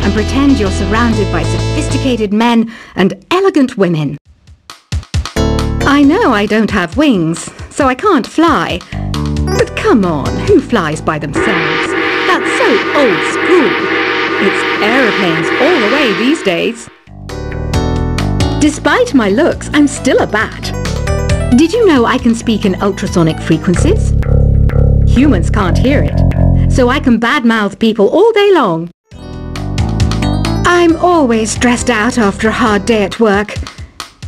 and pretend you're surrounded by sophisticated men and elegant women. I know I don't have wings, so I can't fly. But come on, who flies by themselves? That's so old school. It's aeroplanes all the way these days. Despite my looks, I'm still a bat. Did you know I can speak in ultrasonic frequencies? Humans can't hear it, so I can badmouth people all day long. I'm always stressed out after a hard day at work.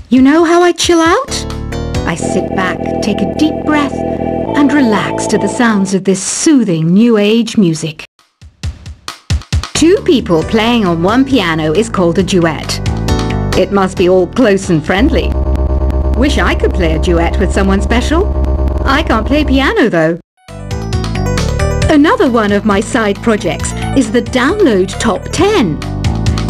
You know how I chill out? I sit back, take a deep breath, and relax to the sounds of this soothing new age music. Two people playing on one piano is called a duet. It must be all close and friendly. Wish I could play a duet with someone special. I can't play piano though. Another one of my side projects is the Download Top 10.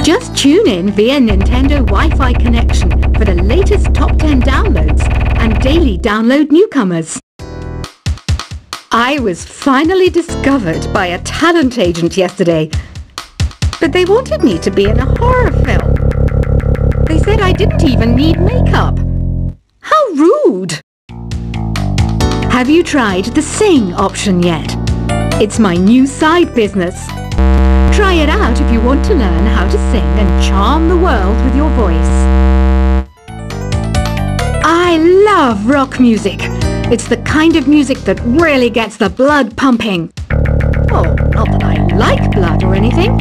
Just tune in via Nintendo Wi-Fi connection for the latest top 10 downloads and daily download newcomers. I was finally discovered by a talent agent yesterday, but they wanted me to be in a horror film. They said I didn't even need makeup. How rude! Have you tried the Sing option yet? It's my new side business. Try it out if you want to learn how to sing and charm the world with your voice. I love rock music. It's the kind of music that really gets the blood pumping. Oh, not that I like blood or anything.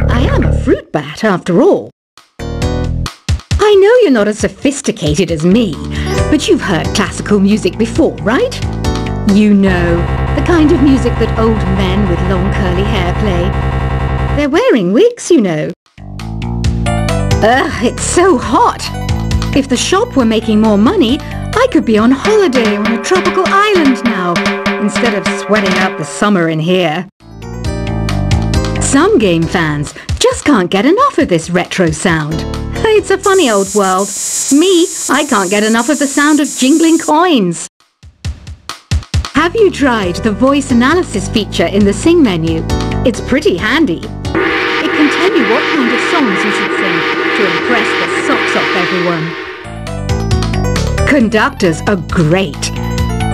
I am a fruit bat after all. I know you're not as sophisticated as me, but you've heard classical music before, right? You know, the kind of music that old men with long curly hair play. They're wearing wigs, you know. Ugh, it's so hot. If the shop were making more money, I could be on holiday on a tropical island now, instead of sweating out the summer in here. Some game fans just can't get enough of this retro sound. It's a funny old world. Me, I can't get enough of the sound of jingling coins. Have you tried the voice analysis feature in the Sing menu? It's pretty handy. It can tell you what kind of songs you should sing to impress the socks off everyone. Conductors are great.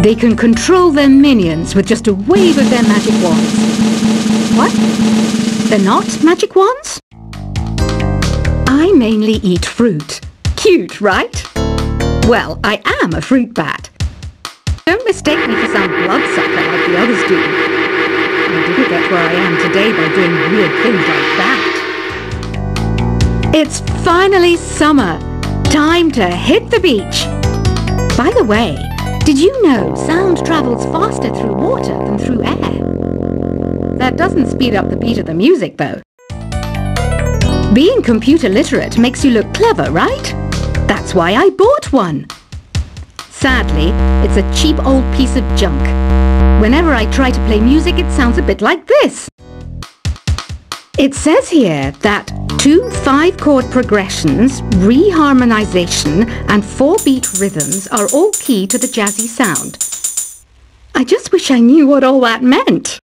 They can control their minions with just a wave of their magic wands. What? They're not magic wands? I mainly eat fruit. Cute, right? Well, I am a fruit bat. Don't mistake me for some bloodsucker like the others do. I didn't get where I am today by doing weird things like that. It's finally summer. Time to hit the beach. By the way, did you know sound travels faster through water than through air? That doesn't speed up the beat of the music, though. Being computer literate makes you look clever, right? That's why I bought one. Sadly, it's a cheap old piece of junk. Whenever I try to play music, it sounds a bit like this. It says here that 2 5-chord progressions, reharmonization, and 4-beat rhythms are all key to the jazzy sound. I just wish I knew what all that meant.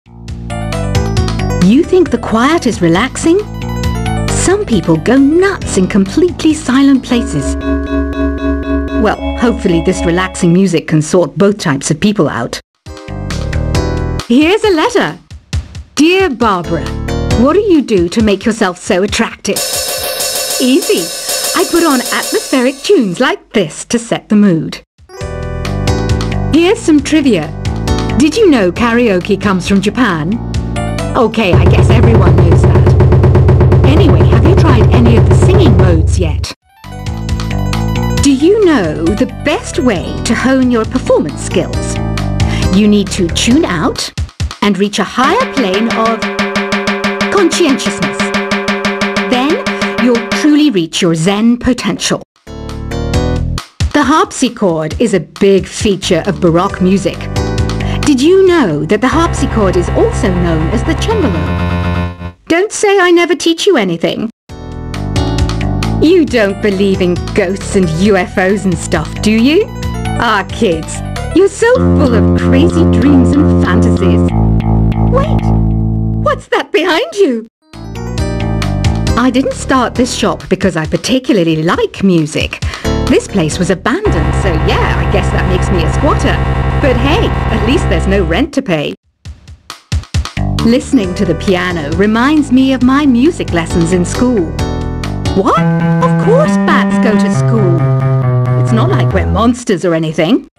You think the quiet is relaxing? Some people go nuts in completely silent places. Well, hopefully this relaxing music can sort both types of people out. Here's a letter. Dear Barbara, what do you do to make yourself so attractive? Easy. I put on atmospheric tunes like this to set the mood. Here's some trivia. Did you know karaoke comes from Japan? Okay, I guess everyone knows that. Anyway, have you tried any of the singing modes yet? Do you know the best way to hone your performance skills? You need to tune out and reach a higher plane of conscientiousness. Then you'll truly reach your Zen potential. The harpsichord is a big feature of Baroque music. Did you know that the harpsichord is also known as the cembalo? Don't say I never teach you anything. You don't believe in ghosts and UFOs and stuff, do you? Ah, kids, you're so full of crazy dreams and fantasies. Wait, what's that behind you? I didn't start this shop because I particularly like music. This place was abandoned, so yeah, I guess that makes me a squatter. But hey, at least there's no rent to pay. Listening to the piano reminds me of my music lessons in school. What? Of course bats go to school. It's not like we're monsters or anything.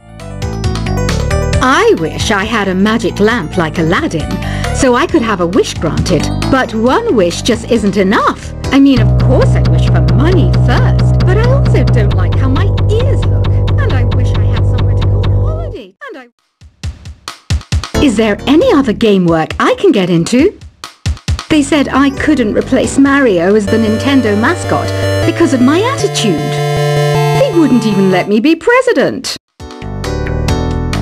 I wish I had a magic lamp like Aladdin, so I could have a wish granted. But one wish just isn't enough. I mean, of course I wish for money first, but I also don't like how my ears look. And I wish I had somewhere to go on holiday. Is there any other game work I can get into? They said I couldn't replace Mario as the Nintendo mascot because of my attitude. They wouldn't even let me be president.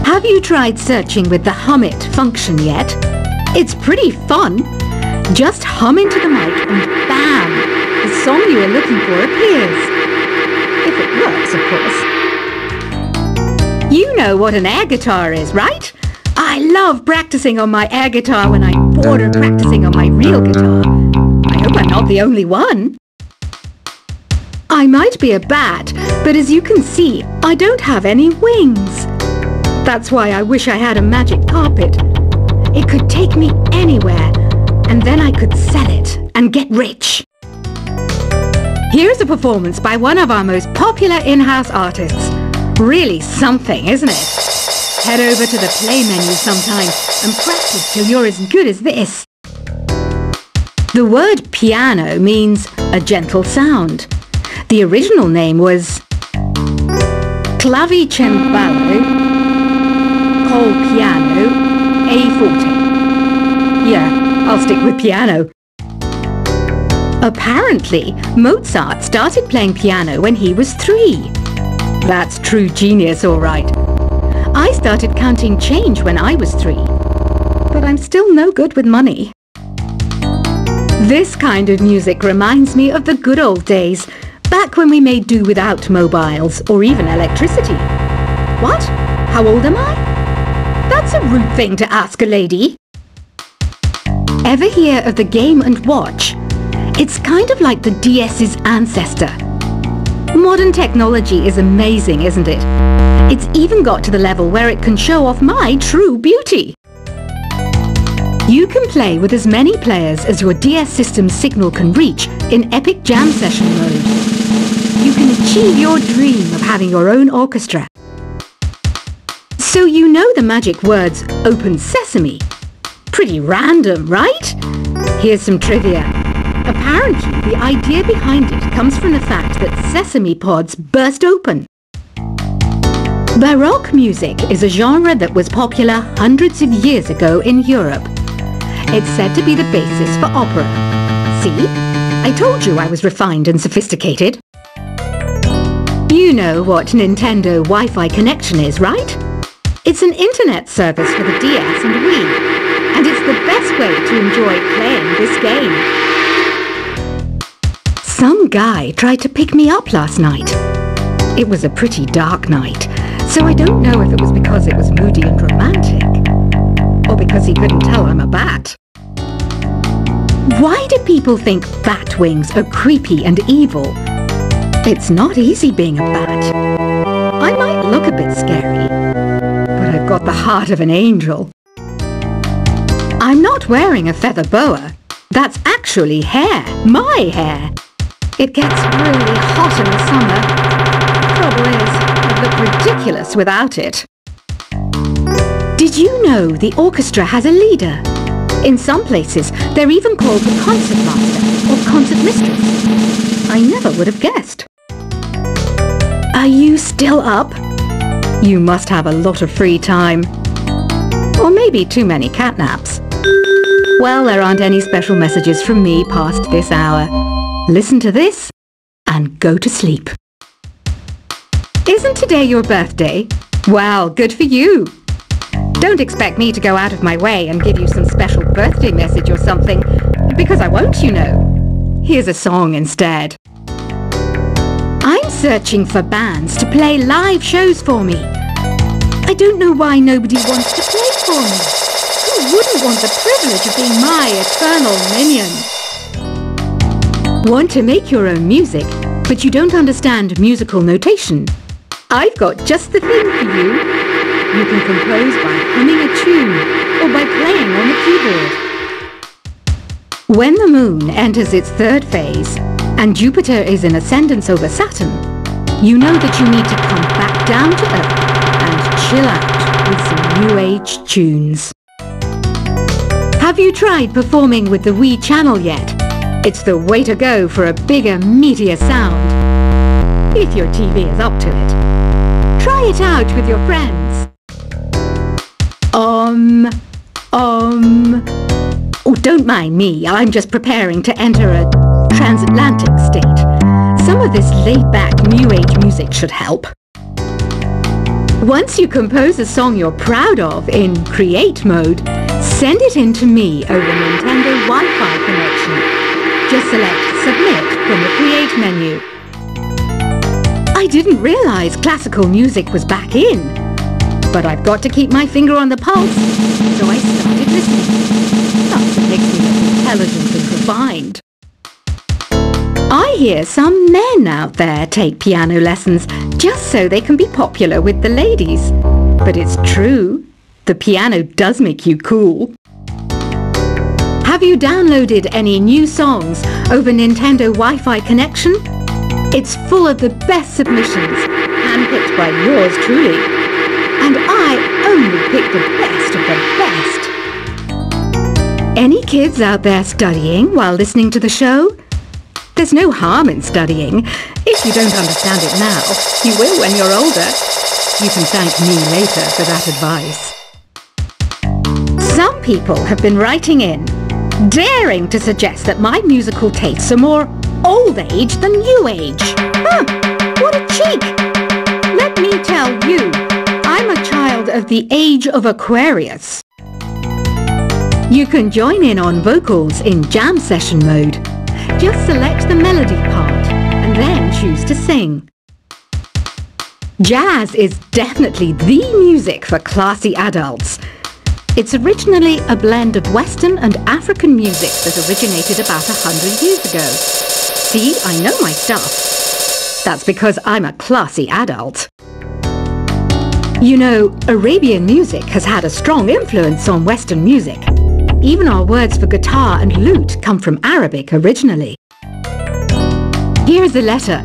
Have you tried searching with the Hum It function yet? It's pretty fun. Just hum into the mic and bam! The song you are looking for appears. If it works, of course. You know what an air guitar is, right? I love practicing on my air guitar when I'm bored of practicing on my real guitar. I hope I'm not the only one. I might be a bat, but as you can see, I don't have any wings. That's why I wish I had a magic carpet. It could take me anywhere, and then I could sell it and get rich. Here's a performance by one of our most popular in-house artists. Really something, isn't it? Head over to the play menu sometime and practice till you're as good as this. The word piano means a gentle sound. The original name was Clavicembalo col piano A forte. Yeah, I'll stick with piano. Apparently, Mozart started playing piano when he was 3. That's true genius, all right. I started counting change when I was 3, but I'm still no good with money. This kind of music reminds me of the good old days, back when we made do without mobiles or even electricity. What? How old am I? That's a rude thing to ask a lady. Ever hear of the Game & Watch? It's kind of like the DS's ancestor. Modern technology is amazing, isn't it? It's even got to the level where it can show off my true beauty. You can play with as many players as your DS system's signal can reach in Epic Jam Session mode. You can achieve your dream of having your own orchestra. So you know the magic words Open Sesame. Pretty random, right? Here's some trivia. Apparently, the idea behind it comes from the fact that sesame pods burst open. Baroque music is a genre that was popular hundreds of years ago in Europe. It's said to be the basis for opera. See? I told you I was refined and sophisticated. You know what Nintendo Wi-Fi connection is, right? It's an internet service for the DS and Wii, and it's the best way to enjoy playing this game. Some guy tried to pick me up last night. It was a pretty dark night, so I don't know if it was because it was moody and romantic, or because he couldn't tell I'm a bat. Why do people think bat wings are creepy and evil? It's not easy being a bat. I might look a bit scary, but I've got the heart of an angel. I'm not wearing a feather boa. That's actually hair, my hair. It gets really hot in the summer. Trouble is, I'd look ridiculous without it. Did you know the orchestra has a leader? In some places, they're even called the concertmaster or concert mistress. I never would have guessed. Are you still up? You must have a lot of free time. Or maybe too many catnaps. Well, there aren't any special messages from me past this hour. Listen to this and go to sleep. Isn't today your birthday? Well, good for you. Don't expect me to go out of my way and give you some special birthday message or something, because I won't, you know. Here's a song instead. I'm searching for bands to play live shows for me. I don't know why nobody wants to play for me. Who wouldn't want the privilege of being my eternal minion? Want to make your own music, but you don't understand musical notation? I've got just the thing for you. You can compose by humming a tune or by playing on the keyboard. When the moon enters its third phase and Jupiter is in ascendance over Saturn, you know that you need to come back down to earth and chill out with some new age tunes. Have you tried performing with the Wii channel yet? It's the way to go for a bigger, meatier sound. If your TV is up to it. Try it out with your friends. Oh, don't mind me. I'm just preparing to enter a transatlantic state. Some of this laid-back New Age music should help. Once you compose a song you're proud of in Create mode, send it in to me over Nintendo Wi-Fi connection. Just select Submit from the Create menu. I didn't realize classical music was back in. But I've got to keep my finger on the pulse, so I started listening. That's what makes me look intelligent and refined. I hear some men out there take piano lessons just so they can be popular with the ladies. But it's true, the piano does make you cool. Have you downloaded any new songs over Nintendo Wi-Fi connection? It's full of the best submissions, handpicked by yours truly. And I only pick the best of the best. Any kids out there studying while listening to the show? There's no harm in studying. If you don't understand it now, you will when you're older. You can thank me later for that advice. Some people have been writing in, daring to suggest that my musical tastes are more old age than new age. Huh, what a cheek! Let me tell you, I'm a child of the age of Aquarius. You can join in on vocals in jam session mode. Just select the melody part and then choose to sing. Jazz is definitely the music for classy adults. It's originally a blend of Western and African music that originated about 100 years ago. See, I know my stuff. That's because I'm a classy adult. You know, Arabian music has had a strong influence on Western music. Even our words for guitar and lute come from Arabic originally. Here's a letter.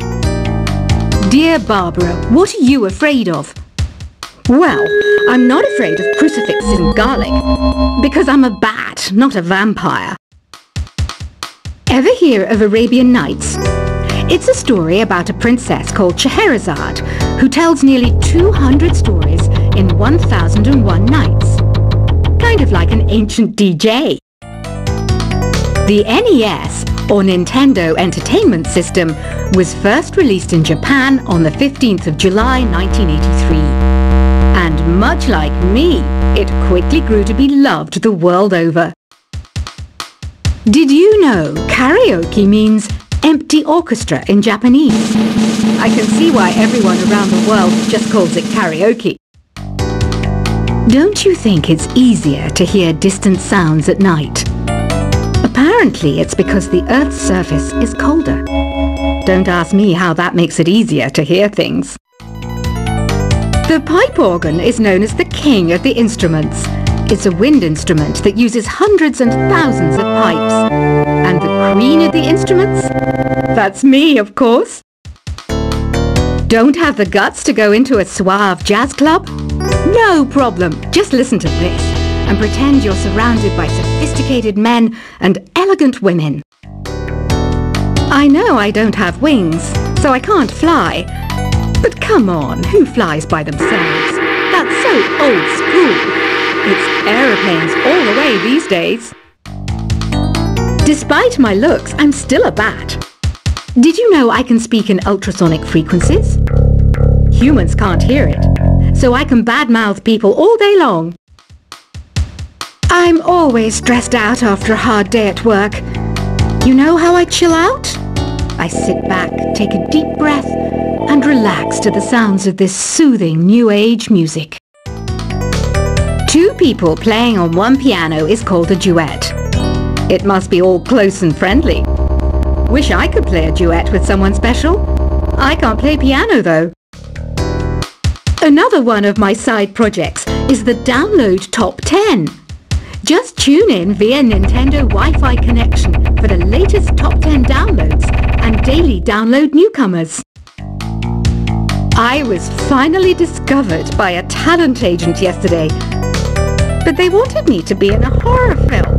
Dear Barbara, what are you afraid of? Well, I'm not afraid of crucifixes and garlic, because I'm a bat, not a vampire. Ever hear of Arabian Nights? It's a story about a princess called Scheherazade, who tells nearly 200 stories in 1001 nights. Kind of like an ancient DJ. The NES, or Nintendo Entertainment System, was first released in Japan on the 15th of July 1983. And much like me, it quickly grew to be loved the world over. Did you know karaoke means empty orchestra in Japanese? I can see why everyone around the world just calls it karaoke. Don't you think it's easier to hear distant sounds at night? Apparently it's because the Earth's surface is colder. Don't ask me how that makes it easier to hear things. The pipe organ is known as the king of the instruments. It's a wind instrument that uses hundreds and thousands of pipes. And the queen of the instruments? That's me, of course. Don't have the guts to go into a suave jazz club? No problem. Just listen to this and pretend you're surrounded by sophisticated men and elegant women. I know I don't have wings, so I can't fly. But come on, who flies by themselves? That's so old school. It's aeroplanes all the way these days. Despite my looks, I'm still a bat. Did you know I can speak in ultrasonic frequencies? Humans can't hear it, so I can badmouth people all day long. I'm always stressed out after a hard day at work. You know how I chill out? I sit back, take a deep breath, and relax to the sounds of this soothing new age music. Two people playing on one piano is called a duet. It must be all close and friendly. Wish wish I could play a duet with someone special. I can't play piano though. Another one of my side projects is the Download Top 10. Just tune in via Nintendo Wi-Fi connection for the latest Top 10 downloads and daily download newcomers. I was finally discovered by a talent agent yesterday, but they wanted me to be in a horror film.